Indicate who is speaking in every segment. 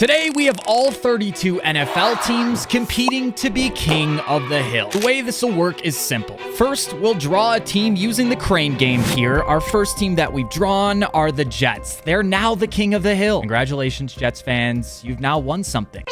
Speaker 1: Today, we have all 32 NFL teams competing to be king of the hill. The way this will work is simple. First, we'll draw a team using the crane game here. Our first team that we've drawn are the Jets. They're now the king of the hill. Congratulations, Jets fans. You've now won something.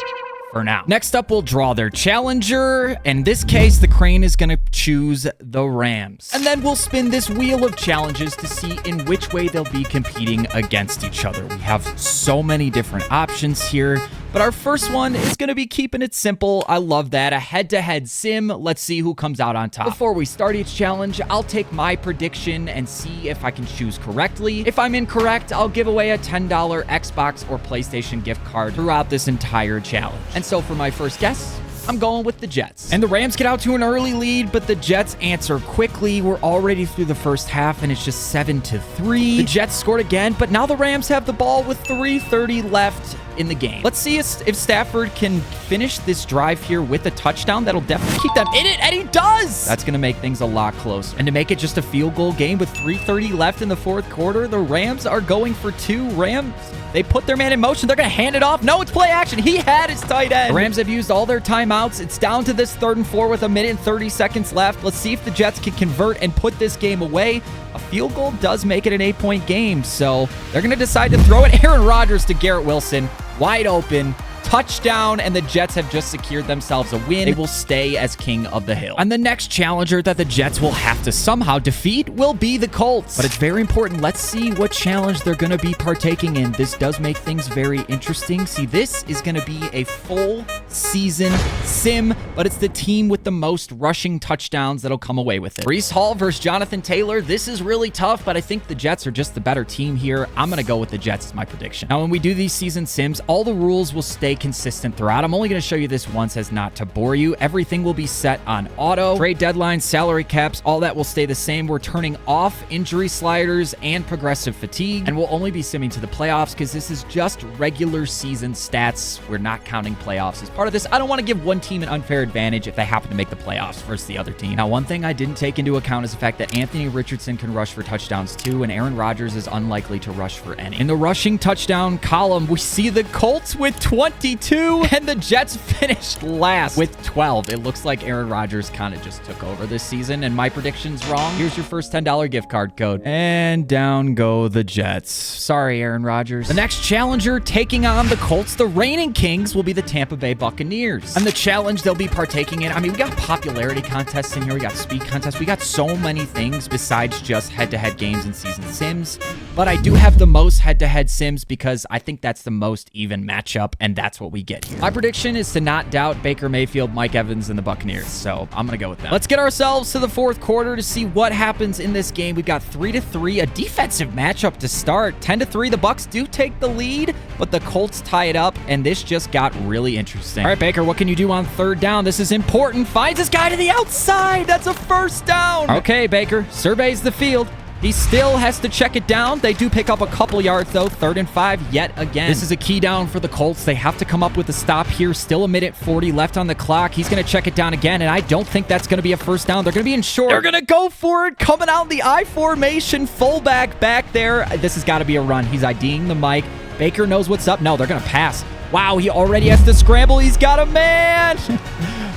Speaker 1: For now. Next up, we'll draw their challenger. In this case, the crane is going to choose the Rams. And then we'll spin this wheel of challenges to see in which way they'll be competing against each other. We have so many different options here, but our first one is going to be keeping it simple. I love that. A head-to-head sim. Let's see who comes out on top. Before we start each challenge, I'll take my prediction and see if I can choose correctly. If I'm incorrect, I'll give away a $10 Xbox or PlayStation gift card throughout this entire challenge. And so for my first guess, I'm going with the Jets. And the Rams get out to an early lead, but the Jets answer quickly. We're already through the first half, and it's just 7-3. The Jets scored again, but now the Rams have the ball with 3:30 left in the game. Let's see if Stafford can finish this drive here with a touchdown. That'll definitely keep them in it, and he does! That's going to make things a lot closer. And to make it just a field goal game with 3:30 left in the fourth quarter, the Rams are going for two. Rams, they put their man in motion. They're going to hand it off. No, it's play action. He had his tight end. The Rams have used all their timeouts. It's down to this 3rd and 4 with 1 minute and 30 seconds left. Let's see if the Jets can convert and put this game away. A field goal does make it an 8-point game, so they're going to decide to throw it. Aaron Rodgers to Garrett Wilson. Wide open. Touchdown, and the Jets have just secured themselves a win. They will stay as king of the hill. And the next challenger that the Jets will have to somehow defeat will be the Colts. But it's very important. Let's see what challenge they're going to be partaking in. This does make things very interesting. See, this is going to be a full season sim, but it's the team with the most rushing touchdowns that'll come away with it. Breece Hall versus Jonathan Taylor. This is really tough, but I think the Jets are just the better team here. I'm going to go with the Jets as my prediction. Now, when we do these season sims, all the rules will stay consistent throughout. I'm only going to show you this once as not to bore you. Everything will be set on auto. Trade deadlines, salary caps, all that will stay the same. We're turning off injury sliders and progressive fatigue, and we'll only be simming to the playoffs because this is just regular season stats. We're not counting playoffs as part of this. I don't want to give one team an unfair advantage if they happen to make the playoffs versus the other team. Now, one thing I didn't take into account is the fact that Anthony Richardson can rush for touchdowns too, and Aaron Rodgers is unlikely to rush for any. In the rushing touchdown column, we see the Colts with 22, and the Jets finished last with 12. It looks like Aaron Rodgers kind of just took over this season, and my prediction's wrong. Here's your first $10 gift card code. And down go the Jets. Sorry, Aaron Rodgers. The next challenger taking on the Colts, the reigning kings, will be the Tampa Bay Buccaneers. And the challenge they'll be partaking in, I mean, we got popularity contests in here. We got speed contests. We got so many things besides just head-to-head games and season sims. But I do have the most head-to-head sims because I think that's the most even matchup, and that's what we get here. My prediction is to not doubt Baker Mayfield, Mike Evans, and the Buccaneers, so I'm going to go with them. Let's get ourselves to the fourth quarter to see what happens in this game. We've got 3-3, a defensive matchup to start. 10-3, the Bucs do take the lead, but the Colts tie it up, and this just got really interesting. All right, Baker, what can you do on 3rd down? This is important. Finds this guy to the outside. That's a 1st down. Okay, Baker, surveys the field. He still has to check it down. They do pick up a couple yards, though. 3rd and 5 yet again. This is a key down for the Colts. They have to come up with a stop here. Still 1 minute 40 left on the clock. He's going to check it down again, and I don't think that's going to be a 1st down. They're going to be in short. They're going to go for it. Coming out in the I formation. Fullback back there. This has got to be a run. He's IDing the mic. Baker knows what's up. No, they're going to pass. Wow, he already has to scramble. He's got a man.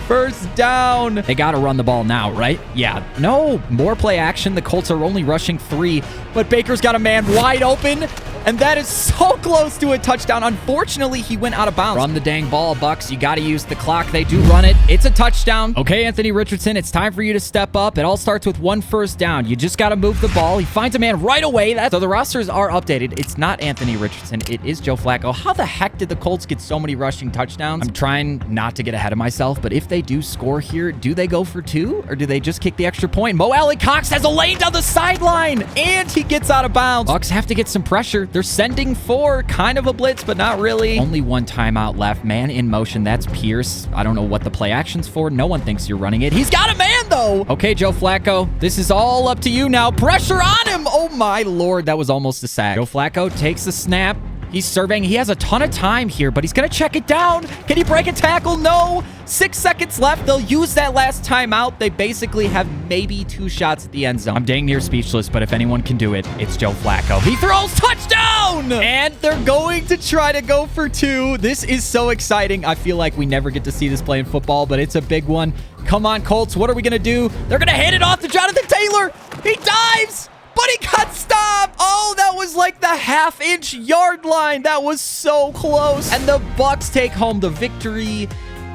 Speaker 1: 1st down. They got to run the ball now, right? Yeah. No, more play action. The Colts are only rushing 3, but Baker's got a man wide open, and that is so close to a touchdown. Unfortunately, he went out of bounds. Run the dang ball, Bucs. You got to use the clock. They do run it. It's a touchdown. Okay, Anthony Richardson, it's time for you to step up. It all starts with 1 1st down. You just got to move the ball. He finds a man right away. So the rosters are updated. It's not Anthony Richardson. It is Joe Flacco. How the heck did the Colts get so many rushing touchdowns? I'm trying not to get ahead of myself, but if they do score here, do they go for 2, or do they just kick the extra point? Mo Alley-Cox has a lane down the sideline, and he gets out of bounds. Bucs have to get some pressure. They're sending 4, kind of a blitz, but not really. Only 1 timeout left. Man in motion. That's Pierce. I don't know what the play action's for. No one thinks you're running it. He's got a man, though. Okay, Joe Flacco, this is all up to you now. Pressure on him. Oh, my Lord. That was almost a sack. Joe Flacco takes the snap. He's surveying. He has a ton of time here, but he's going to check it down. Can he break a tackle? No. 6 seconds left. They'll use that last timeout. They basically have maybe 2 shots at the end zone. I'm dang near speechless, but if anyone can do it, it's Joe Flacco. He throws touchdown! And they're going to try to go for 2. This is so exciting. I feel like we never get to see this play in football, but it's a big one. Come on, Colts. What are we going to do? They're going to hand it off to Jonathan Taylor. He dives! But he got stopped. Oh, that was like the half-inch yard line. That was so close. And the Bucs take home the victory,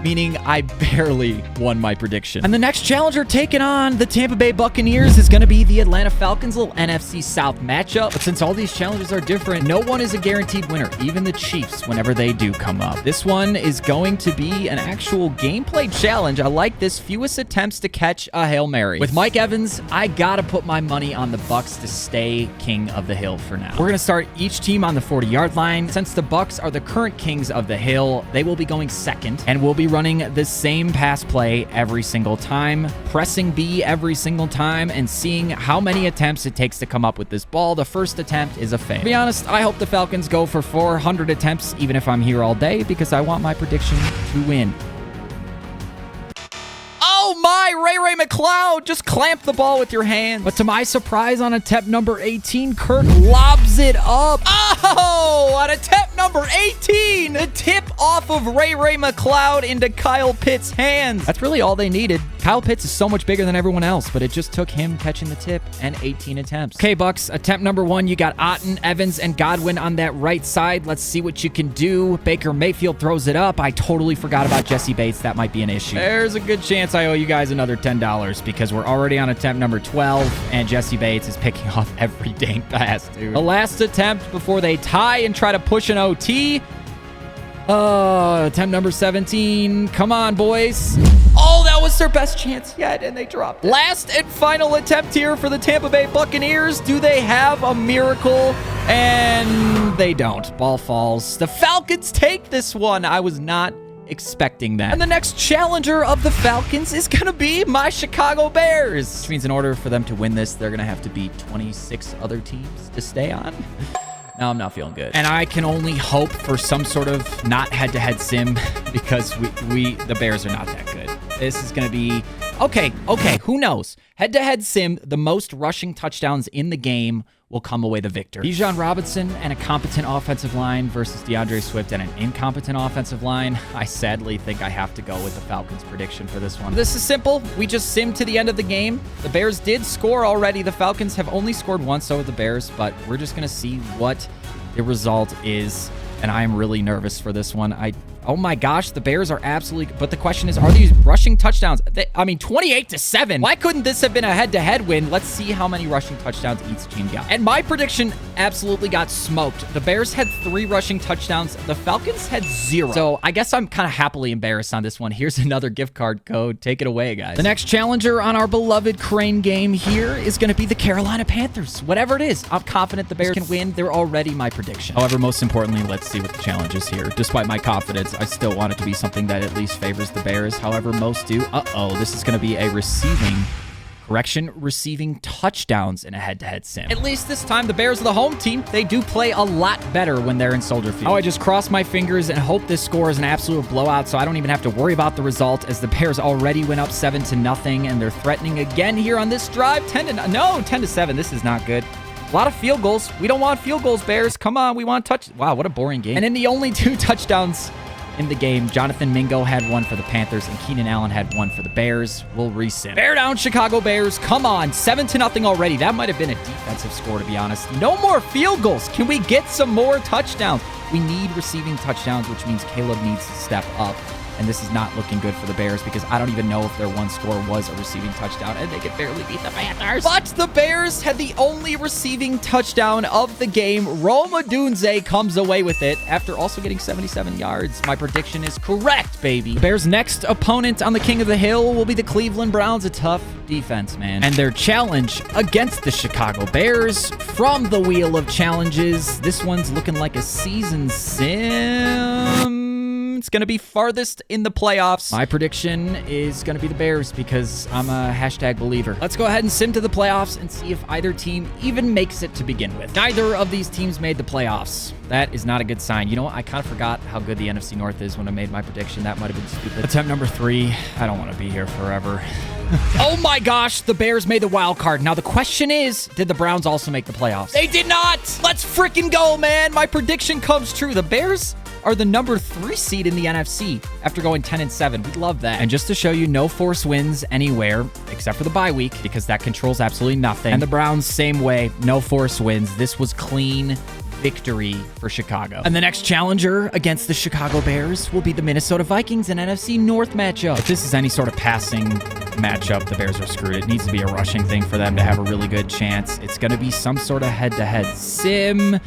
Speaker 1: meaning I barely won my prediction. And the next challenger taking on the Tampa Bay Buccaneers is going to be the Atlanta Falcons, little NFC South matchup. But since all these challenges are different, no one is a guaranteed winner, even the Chiefs, whenever they do come up. This one is going to be an actual gameplay challenge. I like this. Fewest attempts to catch a Hail Mary. With Mike Evans, I got to put my money on the Bucs to stay king of the hill for now. We're going to start each team on the 40-yard line. Since the Bucs are the current kings of the hill, they will be going second, and we'll be running the same pass play every single time, pressing B every single time, and seeing how many attempts it takes to come up with this ball. The first attempt is a fail. To be honest, I hope the Falcons go for 400 attempts, even if I'm here all day, because I want my prediction to win. Oh my, Ray McCloud, just clamp the ball with your hands. But to my surprise, on attempt number 18, Kirk lobs it up. Oh, on attempt number 18, the tip off of Ray McCloud into Kyle Pitts' hands. That's really all they needed. Kyle Pitts is so much bigger than everyone else, but it just took him catching the tip and 18 attempts. Okay, Bucs, attempt number 1, you got Otten, Evans, and Godwin on that right side. Let's see what you can do. Baker Mayfield throws it up. I totally forgot about Jesse Bates. That might be an issue. There's a good chance I owe you guys another $10 because we're already on attempt number 12, and Jesse Bates is picking off every dang pass, dude. The last attempt before they tie and try to push an OT. Attempt number 17. Come on, boys. Oh, that was their best chance yet, and they dropped it. Last and final attempt here for the Tampa Bay Buccaneers. Do they have a miracle? And they don't. Ball falls. The Falcons take this one. I was not expecting that. And the next challenger of the Falcons is going to be my Chicago Bears. Which means in order for them to win this, they're going to have to beat 26 other teams to stay on. No, I'm not feeling good. And I can only hope for some sort of not head-to-head sim because the Bears are not that good. This is going to be... Okay, who knows? Head-to-head sim, the most rushing touchdowns in the game will come away the victor. Bijan Robinson and a competent offensive line versus DeAndre Swift and an incompetent offensive line. I sadly think I have to go with the Falcons prediction for this one. This is simple. We just sim to the end of the game. The Bears did score already. The Falcons have only scored once, so have the Bears, but we're just going to see what the result is, and I am really nervous for this one. Oh my gosh, the Bears are absolutely... But the question is, are these rushing touchdowns? 28-7. Why couldn't this have been a head-to-head win? Let's see how many rushing touchdowns each team got. And my prediction absolutely got smoked. The Bears had 3 rushing touchdowns. The Falcons had 0. So I guess I'm kind of happily embarrassed on this one. Here's another gift card code. Take it away, guys. The next challenger on our beloved Crane game here is going to be the Carolina Panthers. Whatever it is, I'm confident the Bears can win. They're already my prediction. However, most importantly, let's see what the challenge is here. Despite my confidence, I still want it to be something that at least favors the Bears. However, most do. This is going to be a receiving touchdowns in a head-to-head sim. At least this time, the Bears are the home team. They do play a lot better when they're in Soldier Field. I just cross my fingers and hope this score is an absolute blowout so I don't even have to worry about the result as the Bears already went up 7-0 and they're threatening again here on this drive. 10-7. This is not good. A lot of field goals. We don't want field goals, Bears. Come on, we want touch. Wow, what a boring game. And in the only 2 touchdowns in the game, Jonathan Mingo had 1 for the Panthers and Keenan Allen had 1 for the Bears. We'll resim. Bear down, Chicago Bears. Come on, 7-0 already. That might have been a defensive score, to be honest. No more field goals. Can we get some more touchdowns? We need receiving touchdowns, which means Caleb needs to step up. And this is not looking good for the Bears because I don't even know if their one score was a receiving touchdown and they could barely beat the Panthers. But the Bears had the only receiving touchdown of the game. Rome Odunze comes away with it after also getting 77 yards. My prediction is correct, baby. The Bears' next opponent on the King of the Hill will be the Cleveland Browns. A tough defense, man. And their challenge against the Chicago Bears from the Wheel of Challenges. This one's looking like a season sim. team is going to be farthest in the playoffs. My prediction is going to be the Bears because I'm a hashtag believer. Let's go ahead and sim to the playoffs and see if either team even makes it to begin with. Neither of these teams made the playoffs. That is not a good sign. You know what? I kind of forgot how good the NFC North is when I made my prediction. That might have been stupid. Attempt number 3. I don't want to be here forever. Oh my gosh, the Bears made the wild card. Now the question is, did the Browns also make the playoffs? They did not! Let's freaking go, man! My prediction comes true. The Bears are the number 3 seed in the NFC after going 10-7. We love that. And just to show you, no force wins anywhere except for the bye week because that controls absolutely nothing. And the Browns, same way, no force wins. This was clean victory for Chicago. And the next challenger against the Chicago Bears will be the Minnesota Vikings in NFC North matchup. If this is any sort of passing matchup, the Bears are screwed. It needs to be a rushing thing for them to have a really good chance. It's going to be some sort of head-to-head sim.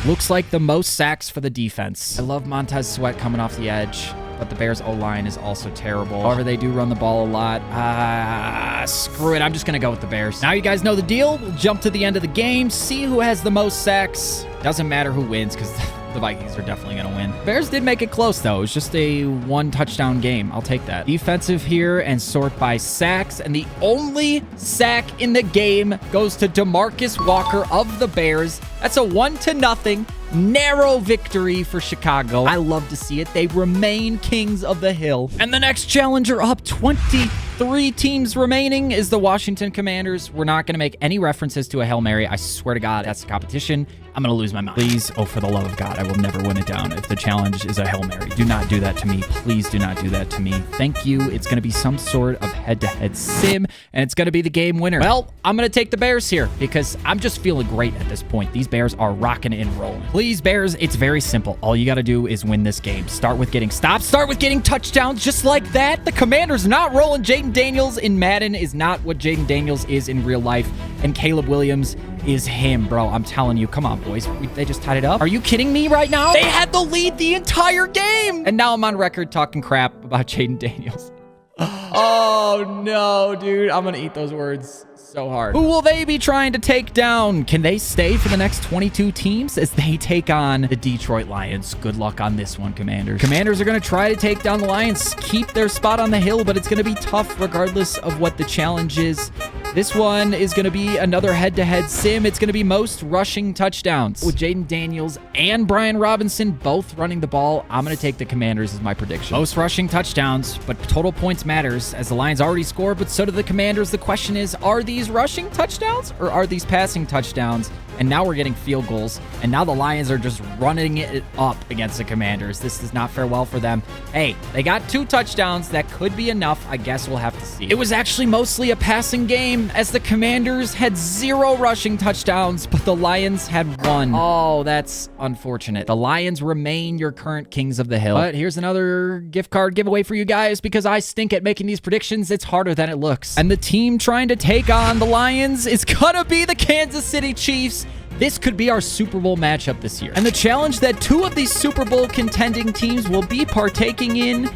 Speaker 1: Looks like the most sacks for the defense. I love Montez Sweat coming off the edge, but the Bears O-line is also terrible. However, they do run the ball a lot. Screw it. I'm just going to go with the Bears. Now you guys know the deal. We'll jump to the end of the game, see who has the most sacks. Doesn't matter who wins because the Vikings are definitely going to win. Bears did make it close, though. It was just a 1-touchdown game. I'll take that. Defensive here and sort by sacks. And the only sack in the game goes to DeMarcus Walker of the Bears. That's a 1-0 narrow victory for Chicago. I love to see it. They remain kings of the hill. And the next challenger up, 23 teams remaining, is the Washington Commanders. We're not going to make any references to a Hail Mary. I swear to God, that's the competition. I'm going to lose my mind. Please, oh, for the love of God, I will never win it down if the challenge is a Hail Mary. Do not do that to me. Please do not do that to me. Thank you. It's going to be some sort of head-to-head sim, and it's going to be the game winner. Well, I'm going to take the Bears here because I'm just feeling great at this point. These Bears are rocking and rolling. Please, Bears, it's very simple. All you got to do is win this game. Start with getting stops. Start with getting touchdowns just like that. The Commanders not rolling. Jaden Daniels in Madden is not what Jaden Daniels is in real life, and Caleb Williams is him, bro. I'm telling you. Come on, boys. They just tied it up. Are you kidding me right now? They had the lead the entire game. And now I'm on record talking crap about Jaden Daniels. Oh, no, dude. I'm going to eat those words so hard. Who will they be trying to take down? Can they stay for the next 22 teams as they take on the Detroit Lions? Good luck on this one, Commanders. Commanders are going to try to take down the Lions, keep their spot on the hill, but it's going to be tough regardless of what the challenge is. This one is going to be another head-to-head sim. It's going to be most rushing touchdowns. With Jaden Daniels and Brian Robinson both running the ball, I'm going to take the Commanders as my prediction. Most rushing touchdowns, but total points matters as the Lions already scored, but so do the Commanders. The question is, are these rushing touchdowns or are these passing touchdowns? And now we're getting field goals, and now the Lions are just running it up against the Commanders. This does not fare well for them. Hey, they got 2 touchdowns. That could be enough. I guess we'll have to see. It was actually mostly a passing game as the Commanders had 0 rushing touchdowns, but the Lions had 1. Oh, that's unfortunate. The Lions remain your current kings of the hill. But here's another gift card giveaway for you guys because I stink at making these predictions. It's harder than it looks. And the team trying to take on the Lions is gonna be the Kansas City Chiefs. This could be our Super Bowl matchup this year. And the challenge that 2 of these Super Bowl contending teams will be partaking in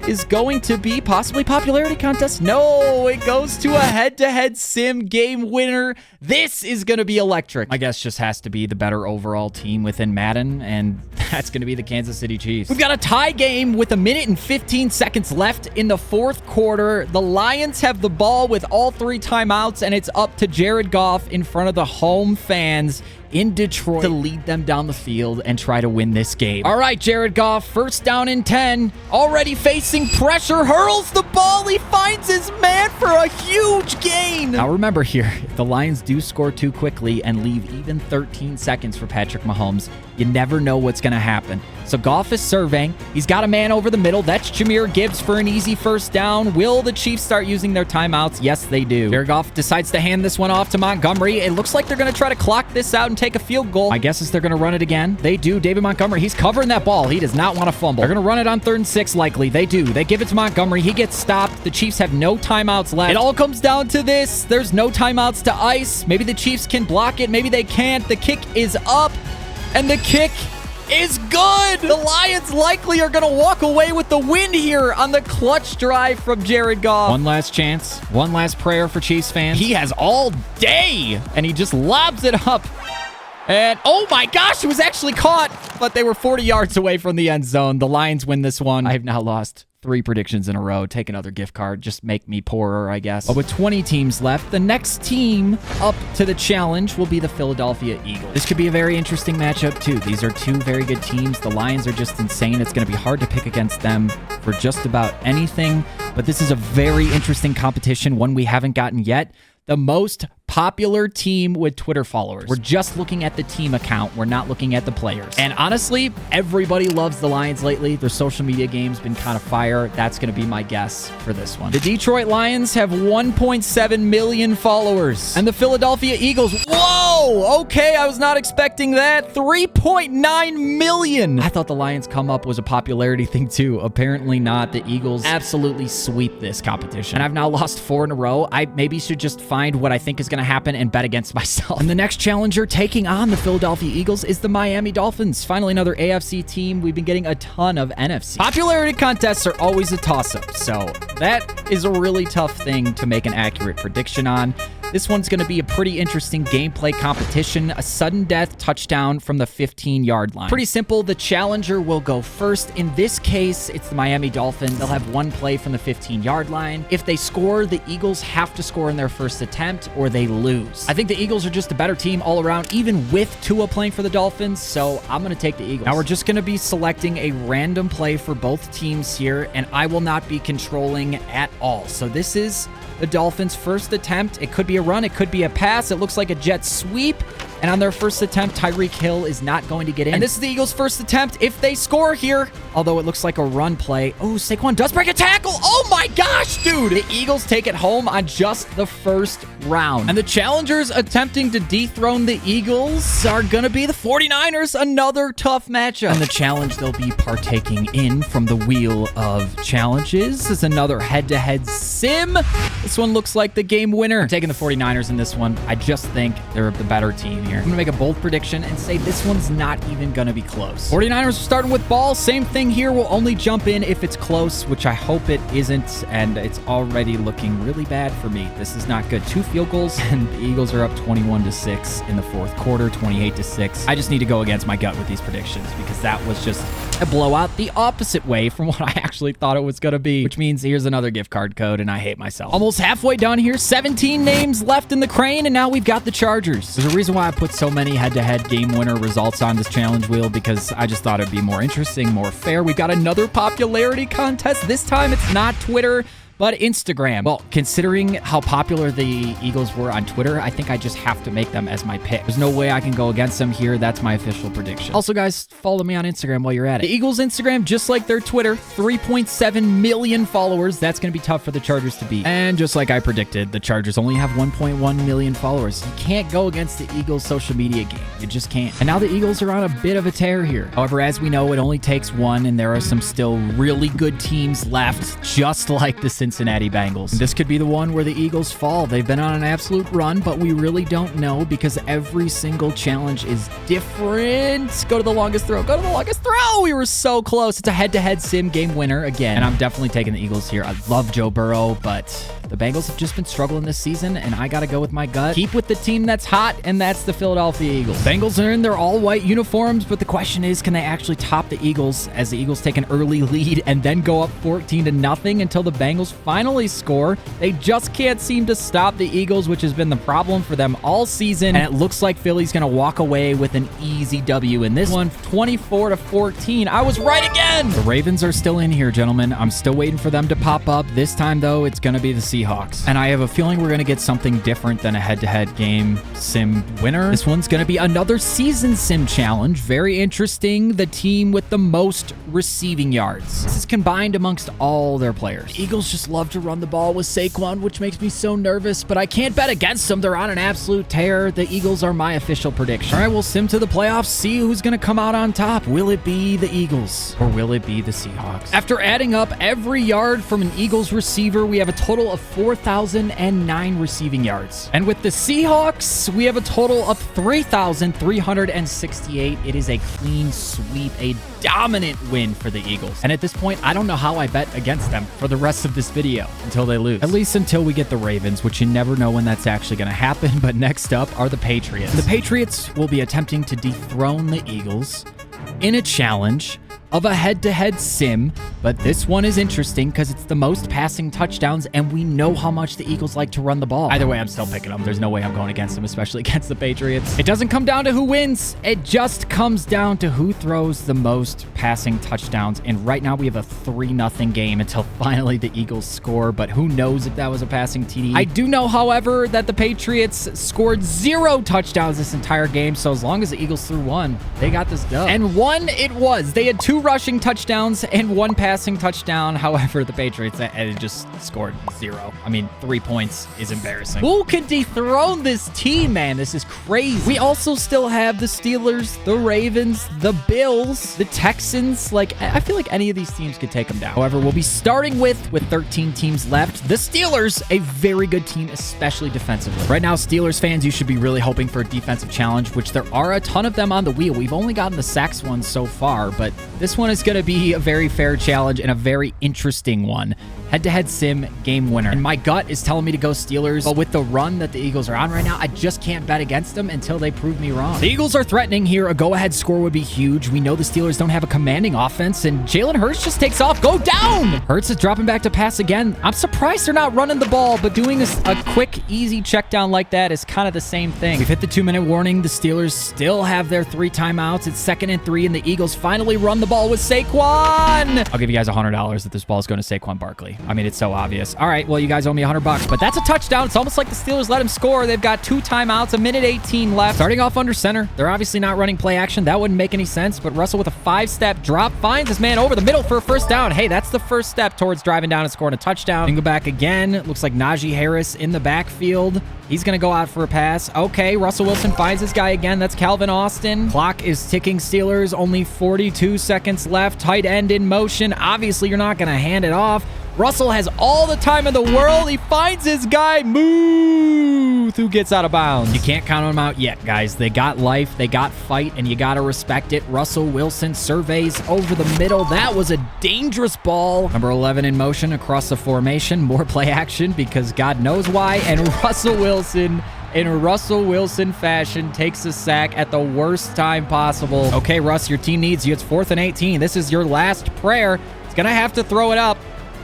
Speaker 1: is going to be possibly popularity contest. No, it goes to a head-to-head sim game winner. This is going to be electric. I guess just has to be the better overall team within Madden, and that's going to be the Kansas City Chiefs. We've got a tie game with 1 minute and 15 seconds left in the 4th quarter. The Lions have the ball with all 3 timeouts, and it's up to Jared Goff in front of the home fans in Detroit to lead them down the field and try to win this game. All right, Jared Goff, 1st down and 10, already facing pressure, hurls the ball. He finds his man for a huge gain. Now remember here, if the Lions do score too quickly and leave even 13 seconds for Patrick Mahomes, you never know what's going to happen. So Goff is surveying. He's got a man over the middle. That's Jahmyr Gibbs for an easy 1st down. Will the Chiefs start using their timeouts? Yes, they do. Jared Goff decides to hand this one off to Montgomery. It looks like they're going to try to clock this out and take a field goal. My guess is they're going to run it again. They do. David Montgomery, he's covering that ball. He does not want to fumble. They're going to run it on 3rd and 6 likely. They do. They give it to Montgomery. He gets stopped. The Chiefs have no timeouts left. It all comes down to this. There's no timeouts to ice. Maybe the Chiefs can block it. Maybe they can't. The kick is up, and the kick is good. The Lions likely are going to walk away with the win here on the clutch drive from Jared Goff. One last chance. One last prayer for Chiefs fans. He has all day, and he just lobs it up. And, oh my gosh, it was actually caught, but they were 40 yards away from the end zone. The Lions win this one. I have now lost 3 predictions in a row. Take another gift card. Just make me poorer, I guess. But with 20 teams left, the next team up to the challenge will be the Philadelphia Eagles. This could be a very interesting matchup, too. These are 2 very good teams. The Lions are just insane. It's going to be hard to pick against them for just about anything. But this is a very interesting competition, one we haven't gotten yet. The most popular team with Twitter followers. We're just looking at the team account. We're not looking at the players. And honestly, everybody loves the Lions lately. Their social media game's been kind of fire. That's going to be my guess for this one. The Detroit Lions have 1.7 million followers. And the Philadelphia Eagles, whoa! Okay, I was not expecting that. 3.9 million. I thought the Lions come up was a popularity thing too. Apparently not. The Eagles absolutely sweep this competition. And I've now lost 4 in a row. I maybe should just find what I think is going to happen and bet against myself. And the next challenger taking on the Philadelphia Eagles is the Miami Dolphins. Finally, another AFC team. We've been getting a ton of NFC. Popularity contests are always a toss-up, so that is a really tough thing to make an accurate prediction on. This one's going to be a pretty interesting gameplay competition. A sudden death touchdown from the 15-yard line. Pretty simple. The challenger will go first. In this case, it's the Miami Dolphins. They'll have 1 play from the 15-yard line. If they score, the Eagles have to score in their first attempt or they lose. I think the Eagles are just a better team all around, even with Tua playing for the Dolphins, so I'm going to take the Eagles. Now, we're just going to be selecting a random play for both teams here, and I will not be controlling at all. So this is the Dolphins' first attempt. It could be a run. It could be a pass. It looks like a jet sweep. And on their first attempt, Tyreek Hill is not going to get in. And this is the Eagles' first attempt if they score here. Although it looks like a run play. Oh, Saquon does break a tackle. Oh my gosh, dude. The Eagles take it home on just the first round. And the challengers attempting to dethrone the Eagles are going to be the 49ers. Another tough matchup. And the challenge they'll be partaking in from the Wheel of Challenges is another head-to-head sim. This one looks like the game winner. I'm taking the 49ers in this one. I just think they're the better team here. I'm going to make a bold prediction and say this one's not even going to be close. 49ers are starting with ball. Same thing here. We'll only jump in if it's close, which I hope it isn't, and it's already looking really bad for me. This is not good. 2 field goals, and the Eagles are up 21-6 in the 4th quarter, 28-6. I just need to go against my gut with these predictions because that was just a blowout the opposite way from what I actually thought it was going to be, which means here's another gift card code, and I hate myself. Almost halfway done here. 17 names left in the crane, and now we've got the Chargers. There's a reason why I put so many head-to-head game winner results on this challenge wheel because I just thought it'd be more interesting, more fair. We've got another popularity contest. This time it's not Twitter, but Instagram. Well, considering how popular the Eagles were on Twitter, I think I just have to make them as my pick. There's no way I can go against them here. That's my official prediction. Also, guys, follow me on Instagram while you're at it. The Eagles' Instagram, just like their Twitter, 3.7 million followers. That's going to be tough for the Chargers to beat. And just like I predicted, the Chargers only have 1.1 million followers. You can't go against the Eagles' social media game. You just can't. And now the Eagles are on a bit of a tear here. However, as we know, it only takes one, and there are some still really good teams left, just like the Cincinnati Bengals. This could be the one where the Eagles fall. They've been on an absolute run, but we really don't know because every single challenge is different. Go to the longest throw. Go to the longest throw. We were so close. It's a head-to-head sim game winner again, and I'm definitely taking the Eagles here. I love Joe Burrow, but the Bengals have just been struggling this season, and I got to go with my gut. Keep with the team that's hot, and that's the Philadelphia Eagles. Bengals are in their all-white uniforms, but the question is, can they actually top the Eagles as the Eagles take an early lead and then go up 14-0 until the Bengals finally score? They just can't seem to stop the Eagles, which has been the problem for them all season, and it looks like Philly's going to walk away with an easy W in this one, 24-14. I was right again! The Ravens are still in here, gentlemen. I'm still waiting for them to pop up. This time, though, it's going to be the Seahawks. And I have a feeling we're going to get something different than a head-to-head game sim winner. This one's going to be another season sim challenge. Very interesting. The team with the most receiving yards. This is combined amongst all their players. The Eagles just love to run the ball with Saquon, which makes me so nervous, but I can't bet against them. They're on an absolute tear. The Eagles are my official prediction. All right, we'll sim to the playoffs, see who's going to come out on top. Will it be the Eagles or will it be the Seahawks? After adding up every yard from an Eagles receiver, we have a total of 4,009 receiving yards. And with the Seahawks, we have a total of 3,368. It is a clean sweep, a dominant win for the Eagles. And at this point, I don't know how I bet against them for the rest of this video until they lose. At least until we get the Ravens, which you never know when that's actually going to happen. But next up are the Patriots. The Patriots will be attempting to dethrone the Eagles in a challenge of a head-to-head sim, but this one is interesting because it's the most passing touchdowns, and we know how much the Eagles like to run the ball. Either way, I'm still picking them. There's no way I'm going against them, especially against the Patriots. It doesn't come down to who wins. It just comes down to who throws the most passing touchdowns, and right now we have a 3-0 game until finally the Eagles score, but who knows if that was a passing TD. I do know, however, that the Patriots scored 0 touchdowns this entire game, so as long as the Eagles threw one, they got this dub. And one it was. They had 2 rushing touchdowns and 1 passing touchdown. However, the Patriots had just scored 0. I mean, 3 points is embarrassing. Who can dethrone this team, man? This is crazy. We also still have the Steelers, the Ravens, the Bills, the Texans. Like, I feel like any of these teams could take them down. However, we'll be starting with 13 teams left. The Steelers, a very good team, especially defensively. Right now, Steelers fans, you should be really hoping for a defensive challenge, which there are a ton of them on the wheel. We've only gotten the sacks one so far, but this one is going to be a very fair challenge and a very interesting one. Head-to-head sim game winner. And my gut is telling me to go Steelers, but with the run that the Eagles are on right now, I just can't bet against them until they prove me wrong. The Eagles are threatening here. A go-ahead score would be huge. We know the Steelers don't have a commanding offense, and Jalen Hurts just takes off. Go down! Hurts is dropping back to pass again. I'm surprised they're not running the ball, but doing a quick, easy check down like that is kind of the same thing. We've hit the 2-minute warning. The Steelers still have their 3 timeouts. It's 2nd and 3, and the Eagles finally run the ball with Saquon. I'll give you guys $100 that this ball is going to Saquon Barkley. I mean, it's so obvious. All right, well, you guys owe me $100, but that's a touchdown. It's almost like the Steelers let him score. They've got 2 timeouts, 1:18 left. Starting off under center. They're obviously not running play action. That wouldn't make any sense, but Russell with a 5-step drop finds his man over the middle for a first down. Hey, that's the first step towards driving down and scoring a touchdown. You can go back again. Looks like Najee Harris in the backfield. He's going to go out for a pass. Okay, Russell Wilson finds this guy again. That's Calvin Austin. Clock is ticking. Steelers, only 42 seconds left. Tight end in motion. Obviously, you're not going to hand it off. Russell has all the time in the world. He finds his guy, Muth, who gets out of bounds. You can't count them out yet, guys. They got life, they got fight, and you got to respect it. Russell Wilson surveys over the middle. That was a dangerous ball. Number 11 in motion across the formation. More play action because God knows why. And Russell Wilson, in Russell Wilson fashion, takes a sack at the worst time possible. Okay, Russ, your team needs you. It's 4th and 18. This is your last prayer. He's going to have to throw it up.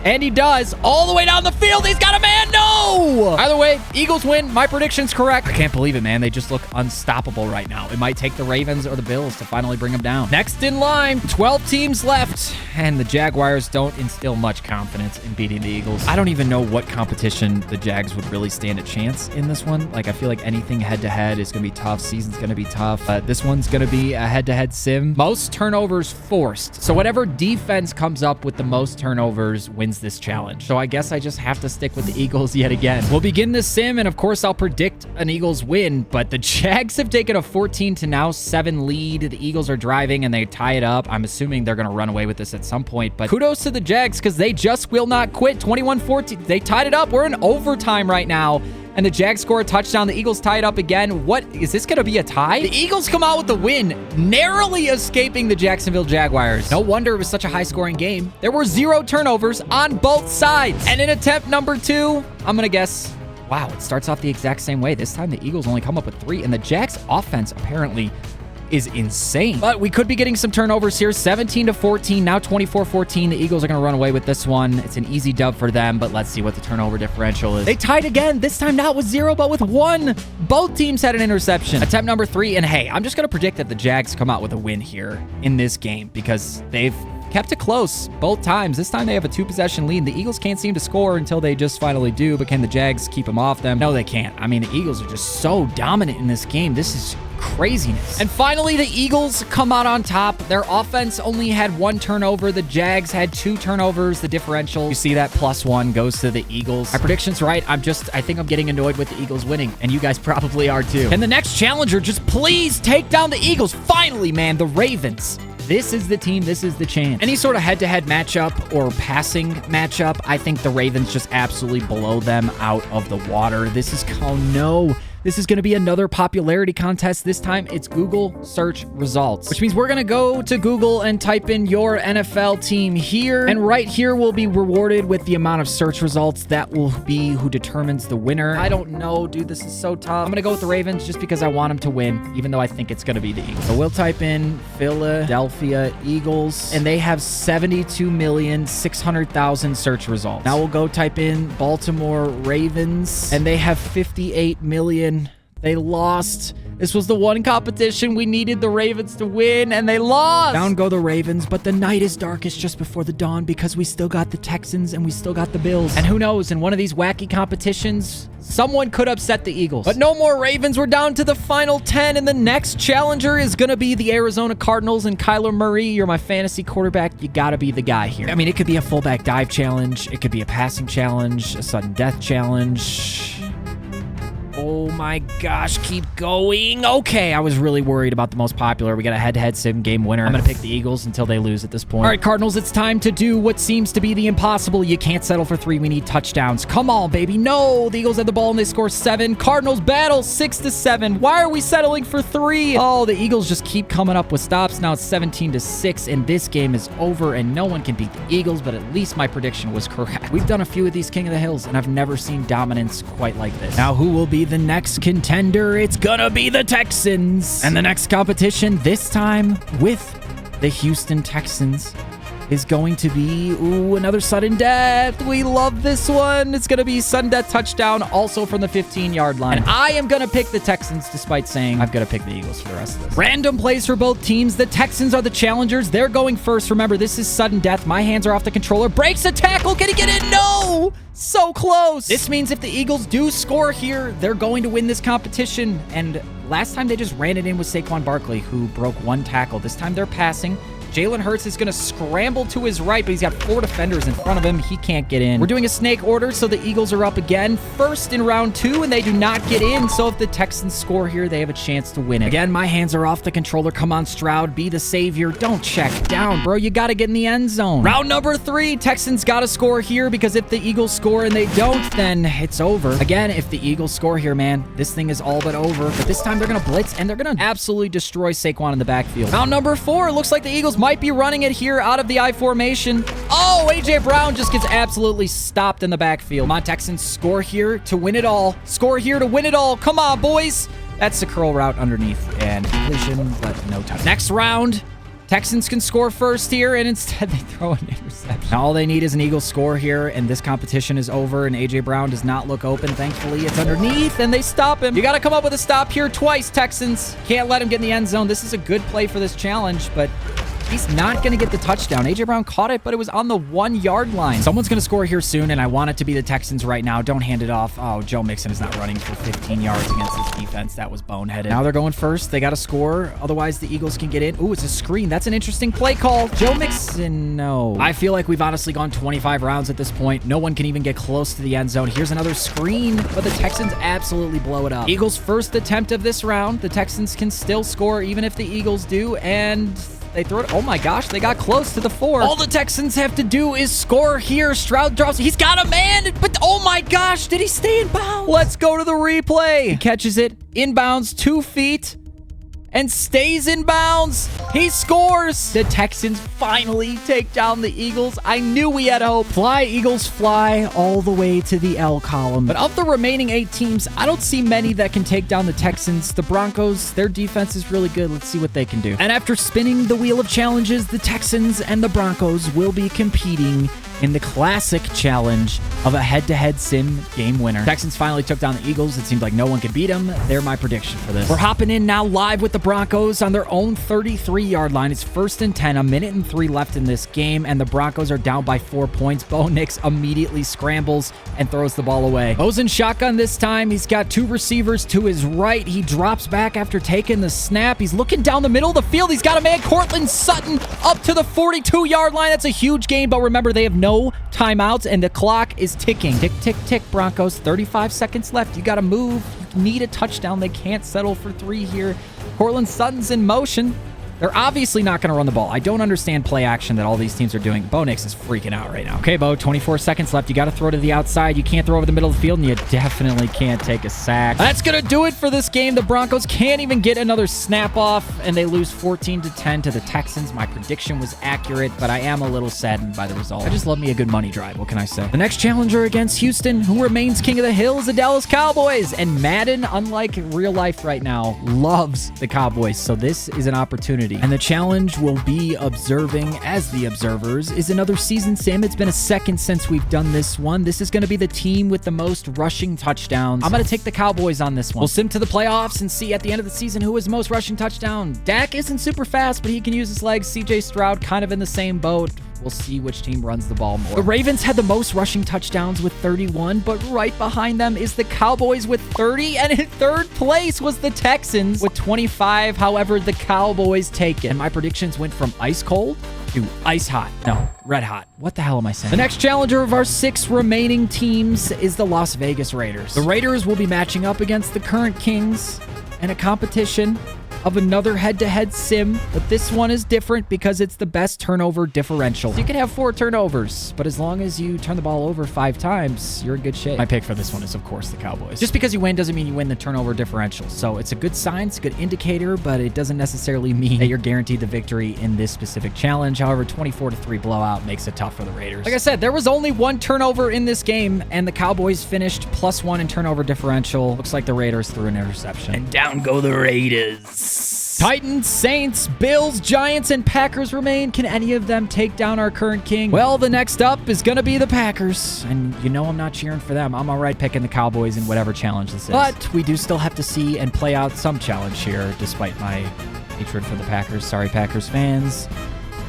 Speaker 1: And he does. All the way down the field. He's got a man. No! Either way, Eagles win. My prediction's correct. I can't believe it, man. They just look unstoppable right now. It might take the Ravens or the Bills to finally bring them down. Next in line, 12 teams left. And the Jaguars don't instill much confidence in beating the Eagles. I don't even know what competition the Jags would really stand a chance in this one. Like, I feel like anything head-to-head is going to be tough. Season's going to be tough. This one's going to be a head-to-head sim. Most turnovers forced. So whatever defense comes up with the most turnovers wins this challenge. So I guess I just have to stick with the Eagles yet again. We'll begin this sim, and of course I'll predict an Eagles win, but the Jags have taken a 14-7 lead. The Eagles are driving and they tie it up. I'm assuming they're going to run away with this at some point, but kudos to the Jags because they just will not quit. 21-14. They tied it up. We're in overtime right now. And the Jags score a touchdown. The Eagles tie it up again. What? Is this going to be a tie? The Eagles come out with the win, narrowly escaping the Jacksonville Jaguars. No wonder it was such a high-scoring game. There were 0 turnovers on both sides. And in attempt number 2, I'm going to guess, wow, it starts off the exact same way. This time the Eagles only come up with 3, and the Jags offense apparently is insane. But we could be getting some turnovers here. 17-14, now 24-14. The Eagles are going to run away with this one. It's an easy dub for them, but let's see what the turnover differential is. They tied again, this time not with 0, but with 1. Both teams had an interception. Attempt number 3, and hey, I'm just going to predict that the Jags come out with a win here in this game because they've kept it close both times. This time they have a 2-possession lead. The Eagles can't seem to score until they just finally do, but can the Jags keep them off them? No, they can't. I mean, the Eagles are just so dominant in this game. This is craziness. And finally, the Eagles come out on top. Their offense only had 1 turnover. The Jags had 2 turnovers. The differential, you see that, +1 goes to the Eagles. My prediction's right. I think I'm getting annoyed with the Eagles winning, and you guys probably are too. And the next challenger, just please take down the Eagles. Finally, man, the Ravens. This is the team. This is the chance. Any sort of head-to-head matchup or passing matchup, I think the Ravens just absolutely blow them out of the water. This is... Oh, no. This is going to be another popularity contest. This time, it's Google search results, which means we're going to go to Google and type in your NFL team here. And right here, we'll be rewarded with the amount of search results. That will be who determines the winner. I don't know, dude. This is so tough. I'm going to go with the Ravens just because I want them to win, even though I think it's going to be the Eagles. So we'll type in Philadelphia Eagles, and they have 72,600,000 search results. Now we'll go type in Baltimore Ravens, and they have 58 million. They lost. This was the one competition we needed the Ravens to win, and they lost. Down go the Ravens, but the night is darkest just before the dawn because we still got the Texans and we still got the Bills. And who knows, in one of these wacky competitions, someone could upset the Eagles. But no more Ravens. We're down to the final 10, and the next challenger is going to be the Arizona Cardinals. And Kyler Murray, you're my fantasy quarterback. You got to be the guy here. I mean, it could be a fullback dive challenge. It could be a passing challenge, a sudden death challenge. Oh my gosh, keep going. Okay, I was really worried about the most popular. We got a head-to-head sim game winner. I'm going to pick the Eagles until they lose at this point. All right, Cardinals, it's time to do what seems to be the impossible. You can't settle for 3. We need touchdowns. Come on, baby. No, the Eagles have the ball and they score 7. Cardinals battle 6-7. Why are we settling for 3? Oh, the Eagles just keep coming up with stops. Now it's 17-6, and this game is over, and no one can beat the Eagles, but at least my prediction was correct. We've done a few of these King of the Hills, and I've never seen dominance quite like this. Now, who will be the next contender? It's gonna be the Texans. And the next competition, this time with the Houston Texans, is going to be, another sudden death. We love this one. It's going to be sudden death touchdown, also from the 15-yard line. And I am going to pick the Texans, despite saying I've got to pick the Eagles for the rest of this. Random plays for both teams. The Texans are the challengers. They're going first. Remember, this is sudden death. My hands are off the controller. Breaks a tackle. Can he get in? No! So close. This means if the Eagles do score here, they're going to win this competition. And last time they just ran it in with Saquon Barkley, who broke 1 tackle. This time they're passing. Jalen Hurts is going to scramble to his right, but he's got 4 defenders in front of him. He can't get in. We're doing a snake order, so the Eagles are up again. First in round 2, and they do not get in. So if the Texans score here, they have a chance to win it. Again, my hands are off the controller. Come on, Stroud. Be the savior. Don't check down, bro. You got to get in the end zone. Round number 3, Texans got to score here, because if the Eagles score and they don't, then it's over. Again, if the Eagles score here, man, this thing is all but over. But this time they're going to blitz, and they're going to absolutely destroy Saquon in the backfield. Round number 4, it looks like the Eagles might be running it here out of the I formation. Oh, A.J. Brown just gets absolutely stopped in the backfield. Come on, Texans, score here to win it all. Score here to win it all. Come on, boys. That's the curl route underneath and completion, but no touch. Next round, Texans can score first here, and instead they throw an interception. Now all they need is an Eagles score here, and this competition is over, and A.J. Brown does not look open. Thankfully, it's underneath, and they stop him. You got to come up with a stop here twice, Texans. Can't let him get in the end zone. This is a good play for this challenge, but he's not going to get the touchdown. A.J. Brown caught it, but it was on the 1-yard line. Someone's going to score here soon, and I want it to be the Texans right now. Don't hand it off. Oh, Joe Mixon is not running for 15 yards against this defense. That was boneheaded. Now they're going first. They got to score. Otherwise, the Eagles can get in. Ooh, it's a screen. That's an interesting play call. Joe Mixon, no. I feel like we've honestly gone 25 rounds at this point. No one can even get close to the end zone. Here's another screen, but the Texans absolutely blow it up. Eagles' first attempt of this round. The Texans can still score even if the Eagles do, and they throw it. Oh my gosh, they got close to the 4. All the Texans have to do is score here. Stroud drops. He's got a man, but oh my gosh, did he stay in bounds? Let's go to the replay. He catches it inbounds 2 feet and stays in bounds. He scores. The Texans finally take down the Eagles. I knew we had hope. Fly, Eagles, fly all the way to the L column. But of the remaining 8 teams, I don't see many that can take down the Texans. The Broncos, their defense is really good. Let's see what they can do. And after spinning the wheel of challenges, the Texans and the Broncos will be competing in the classic challenge of a head-to-head sim game winner. Texans finally took down the Eagles. It seemed like no one could beat them. They're my prediction for this. We're hopping in now live with the Broncos on their own 33-yard line. It's 1st and 10, 1:03 left in this game, and the Broncos are down by 4 points. Bo Nix immediately scrambles and throws the ball away. Bo's in shotgun this time. He's got 2 receivers to his right. He drops back after taking the snap. He's looking down the middle of the field. He's got a man, Cortland Sutton, up to the 42-yard line. That's a huge gain, but remember, they have no timeouts, and the clock is ticking. Tick, tick, tick, Broncos. 35 seconds left. You got to move. You need a touchdown. They can't settle for 3 here. Cortland Sutton's in motion. They're obviously not going to run the ball. I don't understand play action that all these teams are doing. Bo Nix is freaking out right now. Okay, Bo, 24 seconds left. You got to throw to the outside. You can't throw over the middle of the field, and you definitely can't take a sack. That's going to do it for this game. The Broncos can't even get another snap off, and they lose 14-10 to the Texans. My prediction was accurate, but I am a little saddened by the result. I just love me a good money drive. What can I say? The next challenger against Houston, who remains king of the hill, is the Dallas Cowboys. And Madden, unlike real life right now, loves the Cowboys. So this is an opportunity. And the challenge will be observing as the observers is another season sim. It's been a second since we've done this one. This is going to be the team with the most rushing touchdowns. I'm going to take the Cowboys on this one. We'll sim to the playoffs and see at the end of the season who has the most rushing touchdown. Dak isn't super fast, but he can use his legs. CJ Stroud kind of in the same boat. We'll see which team runs the ball more. The Ravens had the most rushing touchdowns with 31, but right behind them is the Cowboys with 30, and in third place was the Texans with 25. However, the Cowboys take it. And my predictions went from ice cold to ice hot. No, red hot. What the hell am I saying? The next challenger of our 6 remaining teams is the Las Vegas Raiders. The Raiders will be matching up against the current Kings in a competition of another head-to-head sim, but this one is different because it's the best turnover differential. So you can have 4 turnovers, but as long as you turn the ball over 5 times, you're in good shape. My pick for this one is, of course, the Cowboys. Just because you win doesn't mean you win the turnover differential. So it's a good sign, it's a good indicator, but it doesn't necessarily mean that you're guaranteed the victory in this specific challenge. However, 24-3 blowout makes it tough for the Raiders. Like I said, there was only 1 turnover in this game, and the Cowboys finished +1 in turnover differential. Looks like the Raiders threw an interception. And down go the Raiders. Titans, Saints, Bills, Giants, and Packers remain. Can any of them take down our current king? Well, the next up is going to be the Packers. And you know I'm not cheering for them. I'm all right picking the Cowboys in whatever challenge this is. But we do still have to see and play out some challenge here, despite my hatred for the Packers. Sorry, Packers fans.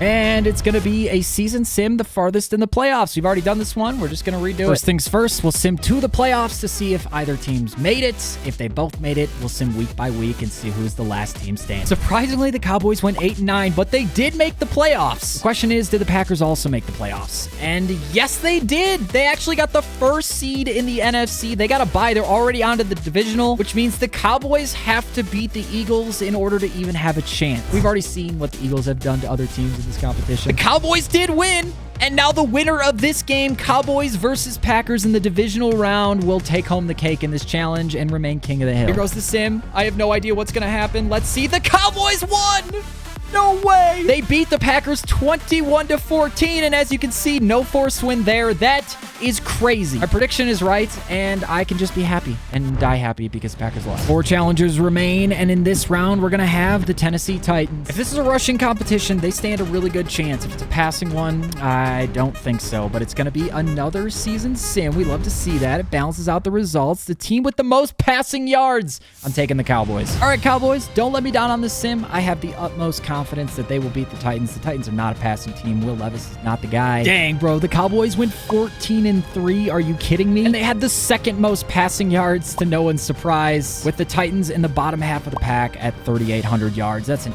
Speaker 1: And it's going to be a season sim, the farthest in the playoffs. We've already done this one. We're just going to redo it. First things first, we'll sim to the playoffs to see if either team's made it. If they both made it, we'll sim week by week and see who's the last team standing. Surprisingly, the Cowboys went 8-9, but they did make the playoffs. The question is, did the Packers also make the playoffs? And yes, they did. They actually got the first seed in the NFC. They got a bye. They're already onto the divisional, which means the Cowboys have to beat the Eagles in order to even have a chance. We've already seen what the Eagles have done to other teams in this competition. The Cowboys did win, and now the winner of this game, Cowboys versus Packers in the divisional round, will take home the cake in this challenge and remain king of the hill. Here goes the sim. I have no idea what's going to happen. Let's see. The Cowboys won! No way! They beat the Packers 21-14, and as you can see, no forced win there. That is crazy. My prediction is right, and I can just be happy and die happy because Packers lost. 4 challengers remain, and in this round, we're going to have the Tennessee Titans. If this is a rushing competition, they stand a really good chance. If it's a passing one, I don't think so, but it's going to be another season sim. We love to see that. It balances out the results. The team with the most passing yards. I'm taking the Cowboys. All right, Cowboys, don't let me down on this sim. I have the utmost confidence that they will beat the Titans. The Titans are not a passing team. Will Levis is not the guy. Dang, bro. The Cowboys went 14-3. Are you kidding me? And they had the second most passing yards to no one's surprise, with the Titans in the bottom half of the pack at 3,800 yards. That's an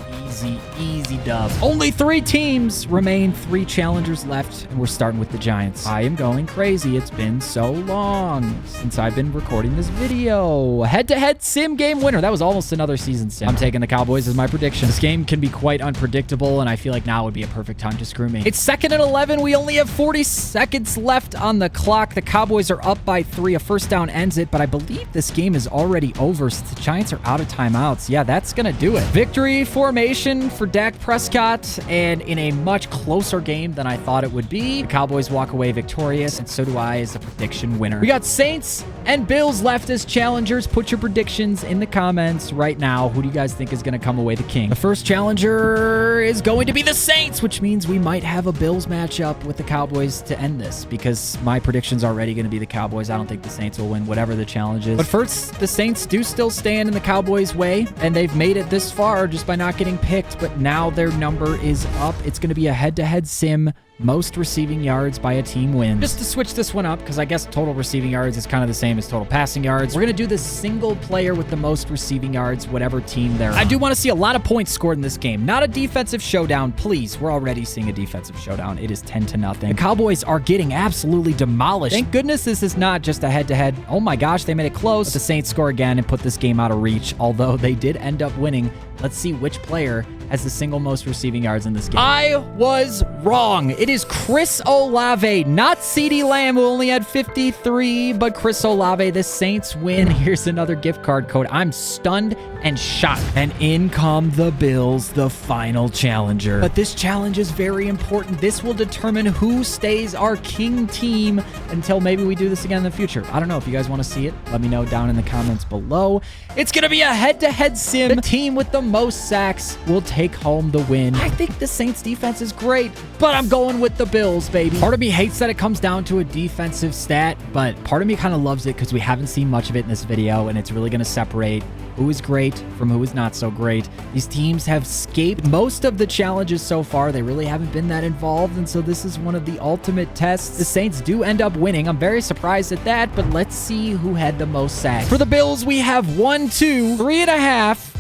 Speaker 1: easy dub. Only 3 teams remain, 3 challengers left, and we're starting with the Giants. I am going crazy. It's been so long since I've been recording this video. Head-to-head sim game winner. That was almost another season sim. I'm taking the Cowboys as my prediction. This game can be quite unpredictable, and I feel like now would be a perfect time to screw me. It's 2nd and 11. We only have 40 seconds left on the clock. The Cowboys are up by 3. A first down ends it, but I believe this game is already over since the Giants are out of timeouts. Yeah, that's gonna do it. Victory formation for Dak Prescott, and in a much closer game than I thought it would be. The Cowboys walk away victorious, and so do I as the prediction winner. We got Saints and Bills left as challengers. Put your predictions in the comments right now. Who do you guys think is gonna come away the king? The first challenger is going to be the Saints, which means we might have a Bills matchup with the Cowboys to end this, because my prediction's already going to be the Cowboys. I don't think the Saints will win whatever the challenge is. But first, the Saints do still stand in the Cowboys' way, and they've made it this far just by not getting picked, but now their number is up. It's going to be a head-to-head sim. Most receiving yards by a team wins. Just to switch this one up, because I guess total receiving yards is kind of the same as total passing yards, we're going to do the single player with the most receiving yards, whatever team they're on. I do want to see a lot of points scored in this game. Not a defensive showdown, please. We're already seeing a defensive showdown. It is 10-0. The Cowboys are getting absolutely demolished. Thank goodness this is not just a head-to-head. Oh my gosh, they made it close. But the Saints score again and put this game out of reach, although they did end up winning. Let's see which player has the single most receiving yards in this game. I was wrong. It is Chris Olave, not CeeDee Lamb, who only had 53, but Chris Olave. The Saints win. Here's another gift card code. I'm stunned and shocked. And in come the Bills, the final challenger. But this challenge is very important. This will determine who stays our king team until maybe we do this again in the future. I don't know. If you guys want to see it, let me know down in the comments below. It's going to be a head-to-head sim. The team with the most sacks will take home the win. I think the Saints defense is great, but I'm going with the Bills, baby. Part of me hates that it comes down to a defensive stat, but part of me kind of loves it because we haven't seen much of it in this video, and it's really going to separate who is great from who is not so great. These teams have escaped most of the challenges so far. They really haven't been that involved, and so this is one of the ultimate tests. The Saints do end up winning. I'm very surprised at that, but let's see who had the most sacks. For the Bills, we have 1, 2, 3.5,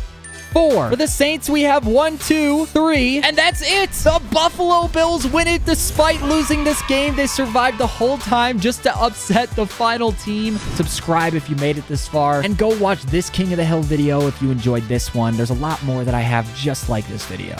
Speaker 1: 4. For the Saints, we have 1, 2, 3, and that's it. The Buffalo Bills win it despite losing this game. They survived the whole time just to upset the final team. Subscribe if you made it this far, and go watch this King of the Hill video if you enjoyed this one. There's a lot more that I have just like this video.